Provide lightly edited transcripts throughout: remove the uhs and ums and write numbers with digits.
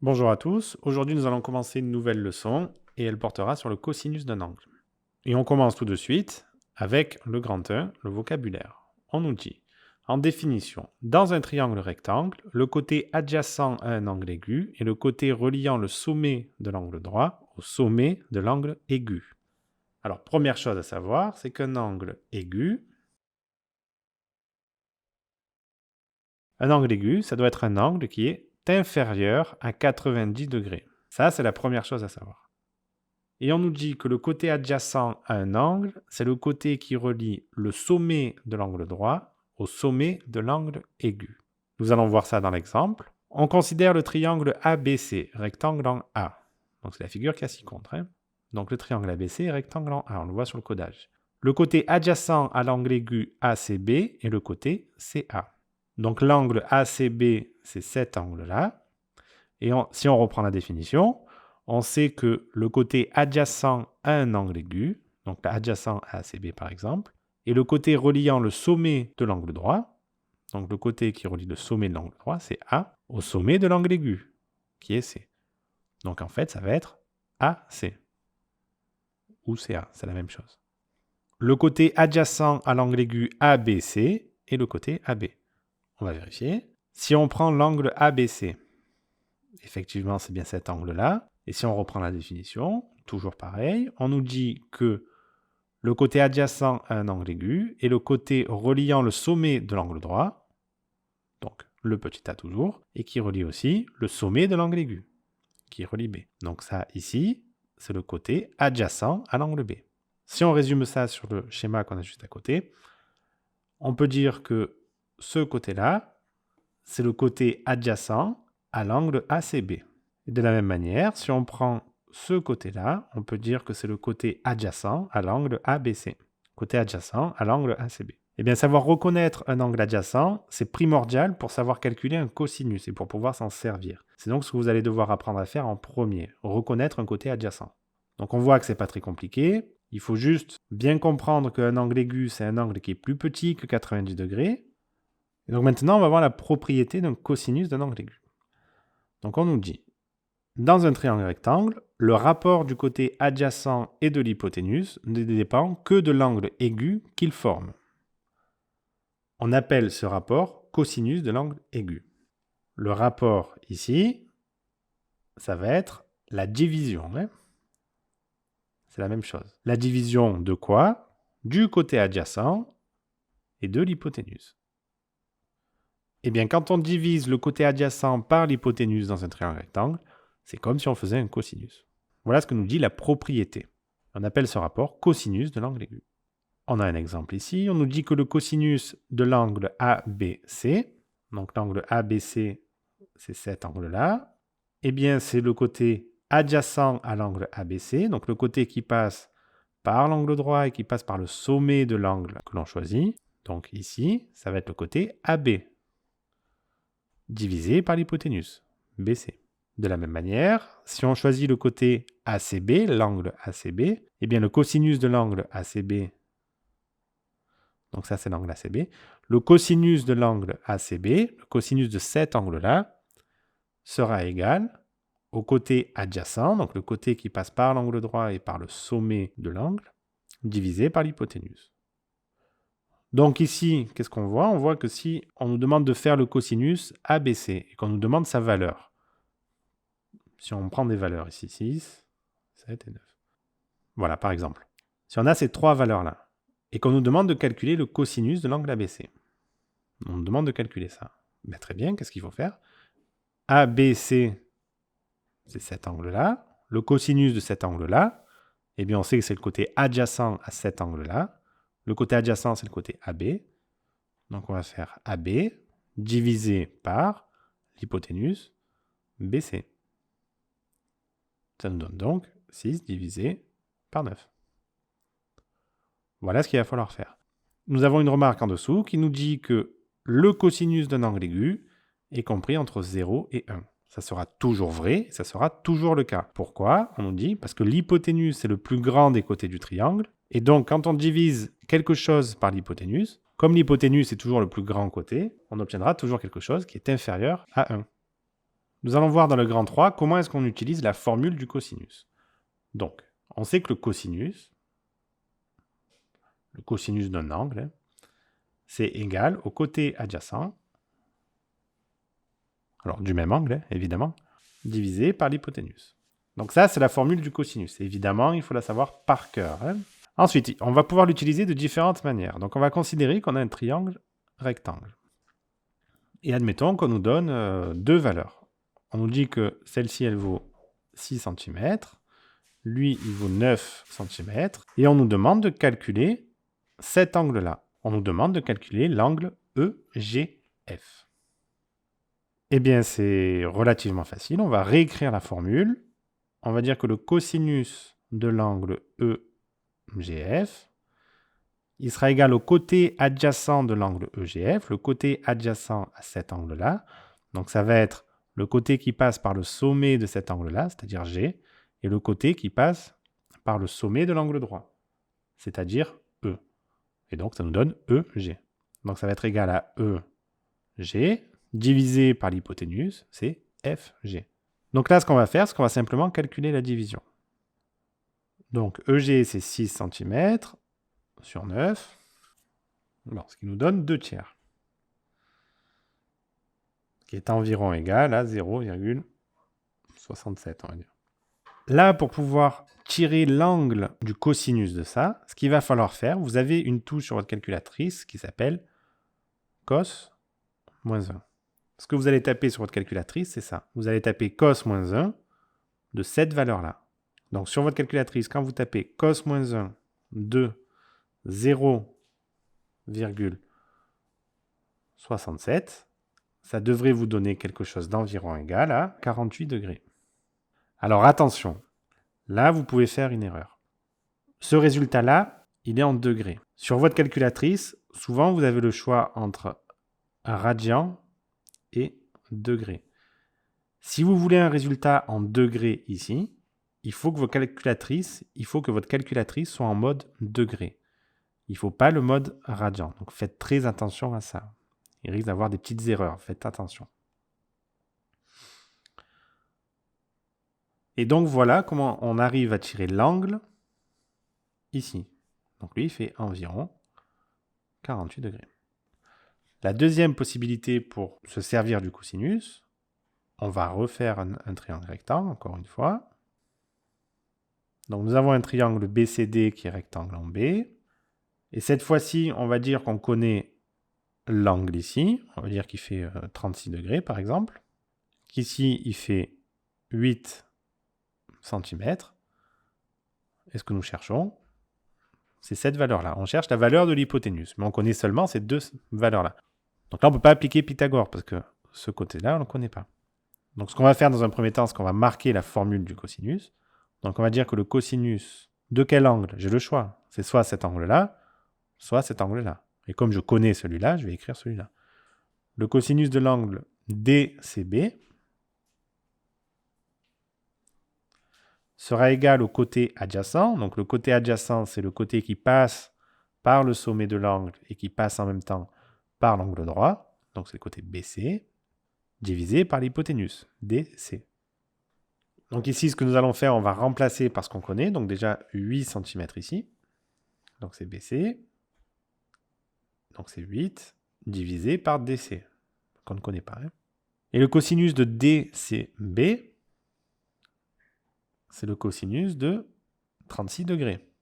Bonjour à tous, aujourd'hui nous allons commencer une nouvelle leçon et elle portera sur le cosinus d'un angle. Et on commence tout de suite avec le grand 1, le vocabulaire. On nous dit, en définition, dans un triangle rectangle, le côté adjacent à un angle aigu est le côté reliant le sommet de l'angle droit au sommet de l'angle aigu. Alors, première chose à savoir, c'est qu'un angle aigu, ça doit être un angle qui est inférieur à 90 degrés. Ça, c'est la première chose à savoir. Et on nous dit que le côté adjacent à un angle, c'est le côté qui relie le sommet de l'angle droit au sommet de l'angle aigu. Nous allons voir ça dans l'exemple. On considère le triangle ABC, rectangle en A. Donc c'est la figure qui a 6 contres. Donc le triangle ABC est rectangle en A, on le voit sur le codage. Le côté adjacent à l'angle aigu ACB est le côté CA. Donc l'angle ACB, c'est cet angle-là. Et si on reprend la définition, on sait que le côté adjacent à un angle aigu, donc adjacent à ACB par exemple, et le côté reliant le sommet de l'angle droit, donc le côté qui relie le sommet de l'angle droit, c'est A, au sommet de l'angle aigu, qui est C. Donc en fait, ça va être AC, ou CA, c'est la même chose. Le côté adjacent à l'angle aigu ABC est le côté AB. On va vérifier. Si on prend l'angle ABC, effectivement, c'est bien cet angle-là. Et si on reprend la définition, toujours pareil, on nous dit que le côté adjacent à un angle aigu est le côté reliant le sommet de l'angle droit, donc le petit a toujours, et qui relie aussi le sommet de l'angle aigu, qui relie B. Donc ça, ici, c'est le côté adjacent à l'angle B. Si on résume ça sur le schéma qu'on a juste à côté, on peut dire que ce côté-là, c'est le côté adjacent à l'angle ACB. Et de la même manière, si on prend ce côté-là, on peut dire que c'est le côté adjacent à l'angle ABC. Côté adjacent à l'angle ACB. Eh bien, savoir reconnaître un angle adjacent, c'est primordial pour savoir calculer un cosinus et pour pouvoir s'en servir. C'est donc ce que vous allez devoir apprendre à faire en premier, reconnaître un côté adjacent. Donc on voit que c'est pas très compliqué. Il faut juste bien comprendre qu'un angle aigu, c'est un angle qui est plus petit que 90 degrés. Et donc maintenant, on va voir la propriété d'un cosinus d'un angle aigu. Donc on nous dit, dans un triangle rectangle, le rapport du côté adjacent et de l'hypoténuse ne dépend que de l'angle aigu qu'il forme. On appelle ce rapport cosinus de l'angle aigu. Le rapport ici, ça va être la division. C'est la même chose. La division de quoi? Du côté adjacent et de l'hypoténuse. Eh bien, quand on divise le côté adjacent par l'hypoténuse dans un triangle rectangle, c'est comme si on faisait un cosinus. Voilà ce que nous dit la propriété. On appelle ce rapport cosinus de l'angle aigu. On a un exemple ici. On nous dit que le cosinus de l'angle ABC, donc l'angle ABC, c'est cet angle-là, eh bien, c'est le côté adjacent à l'angle ABC, donc le côté qui passe par l'angle droit et qui passe par le sommet de l'angle que l'on choisit. Donc ici, ça va être le côté AB, divisé par l'hypoténuse, BC. De la même manière, si on choisit le côté ACB, l'angle ACB, eh bien le cosinus de l'angle ACB, donc ça c'est l'angle ACB, le cosinus de l'angle ACB, le cosinus de cet angle-là, sera égal au côté adjacent, donc le côté qui passe par l'angle droit et par le sommet de l'angle, divisé par l'hypoténuse. Donc ici, qu'est-ce qu'on voit? On voit que si on nous demande de faire le cosinus ABC et qu'on nous demande sa valeur, si on prend des valeurs ici, 6, 7 et 9. Voilà, par exemple. Si on a ces trois valeurs-là, et qu'on nous demande de calculer le cosinus de l'angle ABC, on nous demande de calculer ça. Mais très bien, qu'est-ce qu'il faut faire? ABC, c'est cet angle-là. Le cosinus de cet angle-là, eh bien, on sait que c'est le côté adjacent à cet angle-là. Le côté adjacent, c'est le côté AB. Donc, on va faire AB divisé par l'hypoténuse BC. Ça nous donne donc 6 divisé par 9. Voilà ce qu'il va falloir faire. Nous avons une remarque en dessous qui nous dit que le cosinus d'un angle aigu est compris entre 0 et 1. Ça sera toujours vrai, ça sera toujours le cas. Pourquoi? On nous dit parce que l'hypoténuse, c'est le plus grand des côtés du triangle. Et donc, quand on divise quelque chose par l'hypoténuse, comme l'hypoténuse est toujours le plus grand côté, on obtiendra toujours quelque chose qui est inférieur à 1. Nous allons voir dans le grand 3 comment est-ce qu'on utilise la formule du cosinus. Donc, on sait que le cosinus d'un angle, c'est égal au côté adjacent, alors du même angle, évidemment, divisé par l'hypoténuse. Donc ça, c'est la formule du cosinus. Évidemment, il faut la savoir par cœur. Ensuite, on va pouvoir l'utiliser de différentes manières. Donc on va considérer qu'on a un triangle rectangle. Et admettons qu'on nous donne deux valeurs. On nous dit que celle-ci, elle vaut 6 cm, lui, il vaut 9 cm, et on nous demande de calculer cet angle-là. On nous demande de calculer l'angle EGF. Eh bien, c'est relativement facile. On va réécrire la formule. On va dire que le cosinus de l'angle EGF, il sera égal au côté adjacent de l'angle EGF, le côté adjacent à cet angle-là. Donc, ça va être le côté qui passe par le sommet de cet angle-là, c'est-à-dire G, et le côté qui passe par le sommet de l'angle droit, c'est-à-dire E. Et donc, ça nous donne EG. Donc, ça va être égal à EG divisé par l'hypoténuse, c'est FG. Donc là, ce qu'on va faire, c'est qu'on va simplement calculer la division. Donc, EG, c'est 6 cm sur 9, ce qui nous donne 2 tiers, qui est environ égal à 0,67, on va dire. Là, pour pouvoir tirer l'angle du cosinus de ça, ce qu'il va falloir faire, vous avez une touche sur votre calculatrice qui s'appelle cos moins 1. Ce que vous allez taper sur votre calculatrice, c'est ça. Vous allez taper cos moins 1 de cette valeur-là. Donc, sur votre calculatrice, quand vous tapez cos moins 1 de 0,67, ça devrait vous donner quelque chose d'environ égal à 48 degrés. Alors attention, là vous pouvez faire une erreur. Ce résultat-là, il est en degrés. Sur votre calculatrice, souvent vous avez le choix entre un radian et degrés. Si vous voulez un résultat en degrés ici, il faut que votre calculatrice soit en mode degrés. Il ne faut pas le mode radian. Donc faites très attention à ça. Il risque d'avoir des petites erreurs. Faites attention. Et donc voilà comment on arrive à tirer l'angle ici. Donc lui, il fait environ 48 degrés. La deuxième possibilité pour se servir du cosinus, on va refaire un triangle rectangle, encore une fois. Donc nous avons un triangle BCD qui est rectangle en B. Et cette fois-ci, on va dire qu'on connaît l'angle ici. On va dire qu'il fait 36 degrés, par exemple. Qu'ici, il fait 8 cm. Et ce que nous cherchons, c'est cette valeur-là. On cherche la valeur de l'hypoténuse, mais on connaît seulement ces deux valeurs-là. Donc là, on ne peut pas appliquer Pythagore, parce que ce côté-là, on ne le connaît pas. Donc ce qu'on va faire dans un premier temps, c'est qu'on va marquer la formule du cosinus. Donc on va dire que le cosinus de quel angle? J'ai le choix. C'est soit cet angle-là, soit cet angle-là. Et comme je connais celui-là, je vais écrire celui-là. Le cosinus de l'angle DCB sera égal au côté adjacent. Donc le côté adjacent, c'est le côté qui passe par le sommet de l'angle et qui passe en même temps par l'angle droit. Donc c'est le côté BC, divisé par l'hypoténuse, DC. Donc ici, ce que nous allons faire, on va remplacer par ce qu'on connaît. Donc déjà 8 cm ici. Donc c'est BC. Donc c'est 8 divisé par DC, qu'on ne connaît pas. Et le cosinus de DCB, c'est le cosinus de 36 degrés.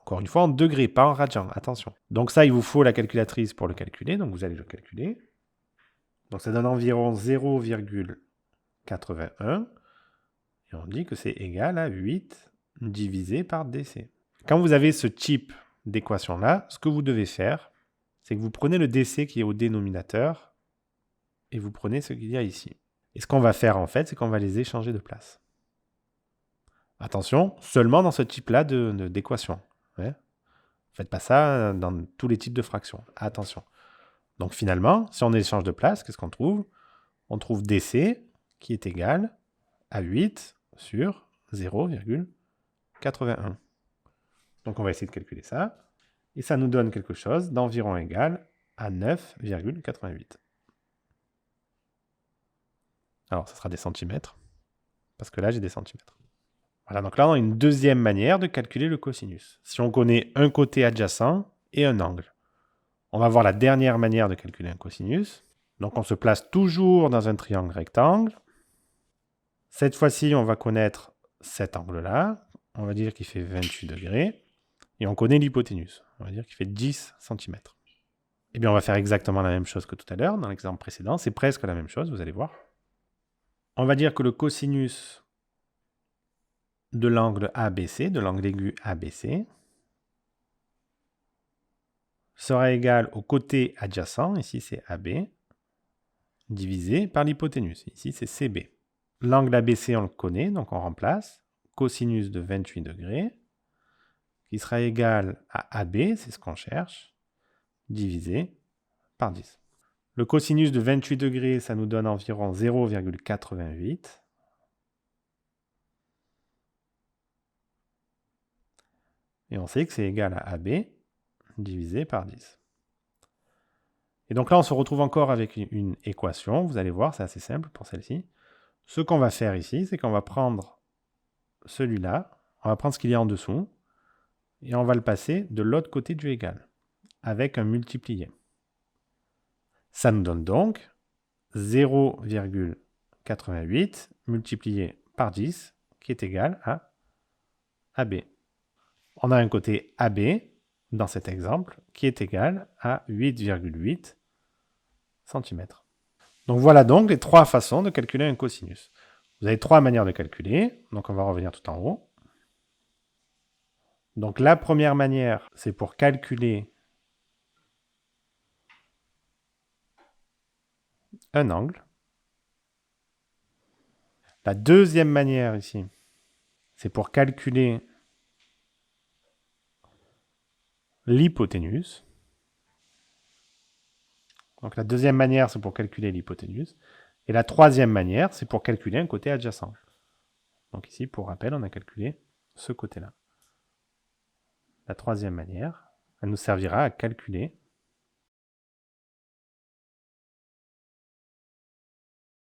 Encore une fois, en degrés, pas en radians, attention. Donc ça, il vous faut la calculatrice pour le calculer, donc vous allez le calculer. Donc ça donne environ 0,81, et on dit que c'est égal à 8 divisé par DC. Quand vous avez ce type d'équation-là, ce que vous devez faire, c'est que vous prenez le DC qui est au dénominateur, et vous prenez ce qu'il y a ici. Et ce qu'on va faire en fait, c'est qu'on va les échanger de place. Attention, seulement dans ce type-là d'équation. Ouais. Ne faites pas ça dans tous les types de fractions. Attention. Donc finalement, si on échange de place, qu'est-ce qu'on trouve? On trouve DC qui est égal à 8 sur 0,81. Donc on va essayer de calculer ça. Et ça nous donne quelque chose d'environ égal à 9,88. Alors, ça sera des centimètres, parce que là, j'ai des centimètres. Voilà, donc là, on a une deuxième manière de calculer le cosinus. Si on connaît un côté adjacent et un angle. On va voir la dernière manière de calculer un cosinus. Donc, on se place toujours dans un triangle rectangle. Cette fois-ci, on va connaître cet angle-là. On va dire qu'il fait 28 degrés. Et on connaît l'hypoténuse. On va dire qu'il fait 10 cm. Eh bien, on va faire exactement la même chose que tout à l'heure, dans l'exemple précédent. C'est presque la même chose, vous allez voir. On va dire que le cosinus de l'angle ABC, de l'angle aigu ABC, sera égal au côté adjacent, ici c'est AB, divisé par l'hypoténuse, ici c'est CB. L'angle ABC, on le connaît, donc on remplace. Cosinus de 28 degrés, qui sera égal à AB, c'est ce qu'on cherche, divisé par 10. Le cosinus de 28 degrés, ça nous donne environ 0,88. Et on sait que c'est égal à AB divisé par 10. Et donc là, on se retrouve encore avec une équation. Vous allez voir, c'est assez simple pour celle-ci. Ce qu'on va faire ici, c'est qu'on va prendre celui-là, on va prendre ce qu'il y a en dessous, et on va le passer de l'autre côté du égal, avec un multiplié. Ça nous donne donc 0,88 multiplié par 10, qui est égal à AB. On a un côté AB, dans cet exemple, qui est égal à 8,8 cm. Donc voilà donc les trois façons de calculer un cosinus. Vous avez trois manières de calculer, donc on va revenir tout en haut. Donc la première manière, c'est pour calculer un angle. La deuxième manière ici, c'est pour calculer l'hypoténuse. Donc la deuxième manière, c'est pour calculer l'hypoténuse. Et la troisième manière, c'est pour calculer un côté adjacent. Donc ici, pour rappel, on a calculé ce côté-là. La troisième manière, elle nous servira à calculer